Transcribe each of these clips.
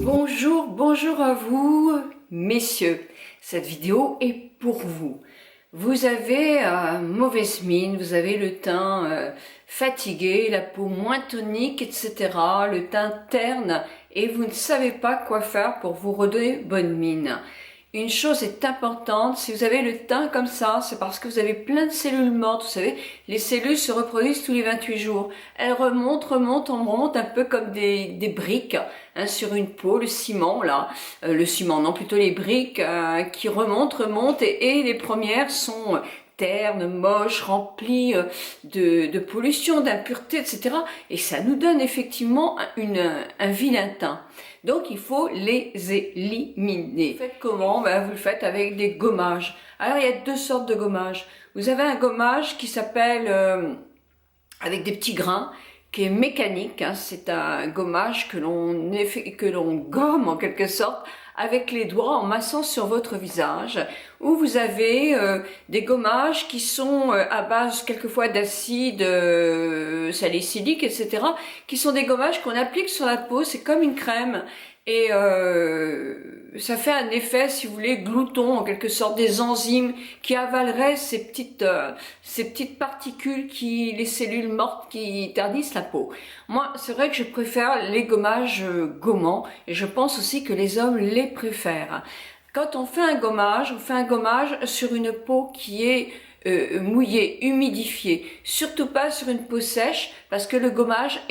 Bonjour, bonjour à vous, messieurs. Cette vidéo est pour vous. Vous avez mauvaise mine, vous avez le teint fatigué, la peau moins tonique, etc. Le teint terne et vous ne savez pas quoi faire pour vous redonner bonne mine. Une chose est importante, si vous avez le teint comme ça, c'est parce que vous avez plein de cellules mortes. Vous savez, les cellules se reproduisent tous les 28 jours. Elles remontent, un peu comme des briques sur une peau, le ciment là. Le ciment, non, plutôt les briques qui remontent et les premières sont ternes, moches, remplies de pollution, d'impuretés, etc. Et ça nous donne effectivement un vilain teint. Donc il faut les éliminer. Vous faites comment? Vous le faites avec des gommages. Alors il y a deux sortes de gommages. Vous avez un gommage qui s'appelle avec des petits grains, qui est mécanique. C'est un gommage que l'on gomme en quelque sorte avec les doigts en massant sur votre visage, où vous avez des gommages qui sont à base quelquefois d'acide salicylique, etc., qui sont des gommages qu'on applique sur la peau, c'est comme une crème, et ça fait un effet, si vous voulez, glouton, en quelque sorte, des enzymes qui avaleraient ces petites particules les cellules mortes qui ternissent la peau. Moi, c'est vrai que je préfère les gommages gommants, et je pense aussi que les hommes les préfèrent. Quand on fait un gommage sur une peau qui est mouillée, humidifiée, surtout pas sur une peau sèche, parce que le gommage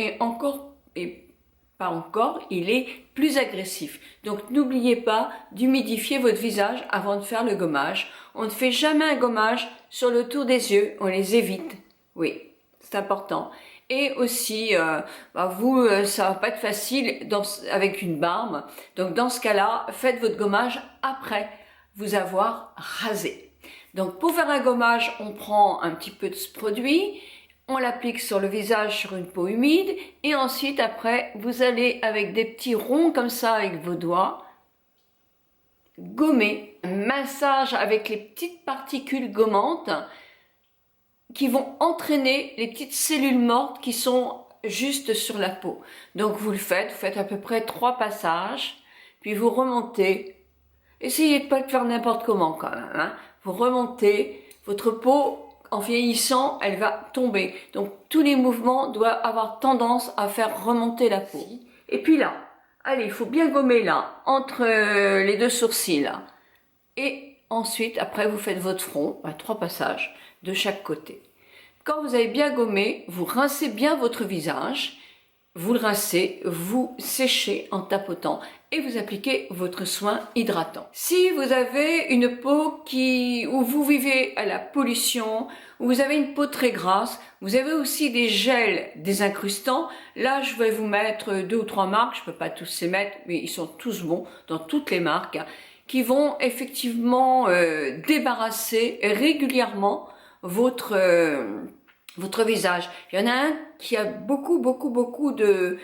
il est plus agressif. Donc n'oubliez pas d'humidifier votre visage avant de faire le gommage. On ne fait jamais un gommage sur le tour des yeux, on les évite. Oui, c'est important. Et aussi, ça va pas être facile avec une barbe. Donc dans ce cas-là, faites votre gommage après vous avoir rasé. Donc pour faire un gommage, on prend un petit peu de ce produit, on l'applique sur le visage, sur une peau humide, et ensuite après, vous allez avec des petits ronds comme ça avec vos doigts, gommer, un massage avec les petites particules gommantes qui vont entraîner les petites cellules mortes qui sont juste sur la peau. Donc vous faites à peu près 3 passages, puis vous remontez. Essayez de pas le faire n'importe comment quand même. Vous remontez, votre peau en vieillissant, elle va tomber. Donc tous les mouvements doivent avoir tendance à faire remonter la peau. Et puis là, allez, il faut bien gommer là, entre les deux sourcils là. Et ensuite, après, vous faites votre front, 3 passages de chaque côté. Quand vous avez bien gommé, vous rincez bien votre visage, vous le rincez, vous séchez en tapotant et vous appliquez votre soin hydratant. Si vous avez une peau où vous vivez à la pollution, où vous avez une peau très grasse, vous avez aussi des gels désincrustants. Là, je vais vous mettre 2 ou 3 marques, je peux pas tous les mettre, mais ils sont tous bons dans toutes les marques, qui vont effectivement débarrasser régulièrement votre visage. Il y en a un qui a beaucoup de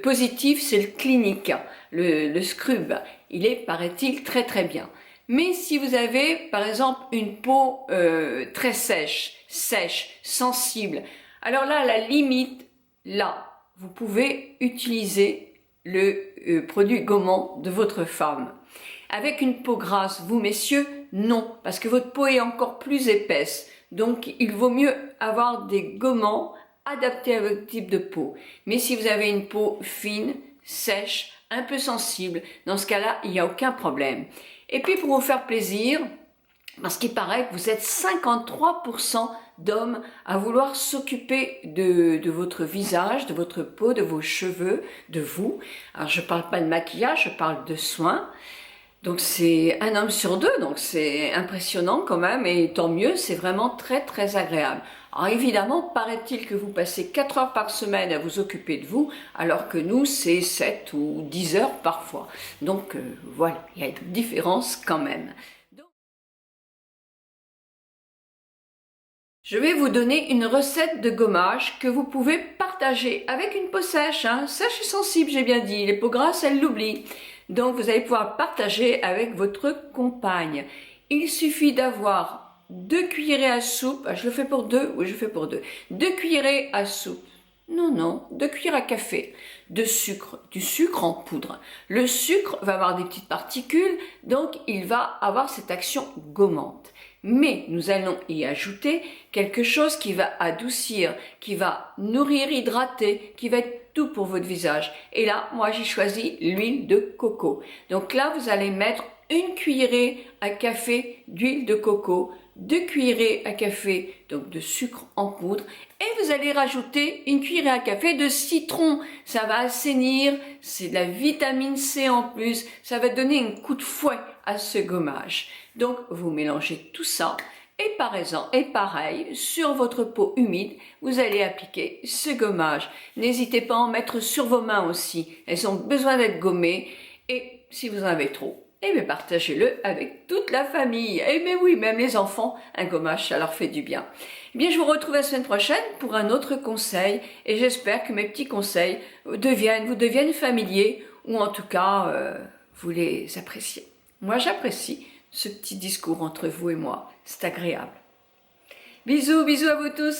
positifs, c'est le Clinique, le Scrub. Il est, paraît-il, très bien. Mais si vous avez, par exemple, une peau très sèche, sensible, alors là, à la limite, vous pouvez utiliser le produit gommant de votre femme. Avec une peau grasse, vous, messieurs, non, parce que votre peau est encore plus épaisse. Donc, il vaut mieux avoir des gommants adaptés à votre type de peau. Mais si vous avez une peau fine, sèche, un peu sensible, dans ce cas-là, il n'y a aucun problème. Et puis, pour vous faire plaisir, parce qu'il paraît que vous êtes 53% d'hommes à vouloir s'occuper de votre visage, de votre peau, de vos cheveux, de vous. Alors, je ne parle pas de maquillage, je parle de soins. Donc c'est 1 homme sur 2, donc c'est impressionnant quand même, et tant mieux, c'est vraiment très agréable. Alors évidemment, paraît-il que vous passez 4 heures par semaine à vous occuper de vous, alors que nous, c'est 7 ou 10 heures parfois. Donc voilà, il y a une différence quand même. Je vais vous donner une recette de gommage que vous pouvez partager avec une peau sèche, sèche et sensible, j'ai bien dit, les peaux grasses, elles l'oublient. Donc vous allez pouvoir partager avec votre compagne. Il suffit d'avoir 2 cuillerées à soupe, je le fais pour 2, oui je fais pour 2, 2 cuillerées à soupe Non, non, 2 cuillères à café de sucre, du sucre en poudre. Le sucre va avoir des petites particules, donc il va avoir cette action gommante. Mais nous allons y ajouter quelque chose qui va adoucir, qui va nourrir, hydrater, qui va être tout pour votre visage. Et là, moi j'ai choisi l'huile de coco. Donc là, vous allez mettre 1 cuillerée à café d'huile de coco, 2 cuillerées à café donc de sucre en poudre et vous allez rajouter 1 cuillerée à café de citron. Ça va assainir, c'est de la vitamine C en plus, ça va donner un coup de fouet à ce gommage. Donc vous mélangez tout ça et pareil, sur votre peau humide, vous allez appliquer ce gommage. N'hésitez pas à en mettre sur vos mains aussi, elles ont besoin d'être gommées et si vous en avez trop, eh bien partagez-le avec toute la famille. Eh bien oui, même les enfants, un gommage, ça leur fait du bien. Eh bien, je vous retrouve la semaine prochaine pour un autre conseil et j'espère que mes petits conseils vous deviennent familiers ou en tout cas, vous les appréciez. Moi, j'apprécie ce petit discours entre vous et moi. C'est agréable. Bisous, bisous à vous tous.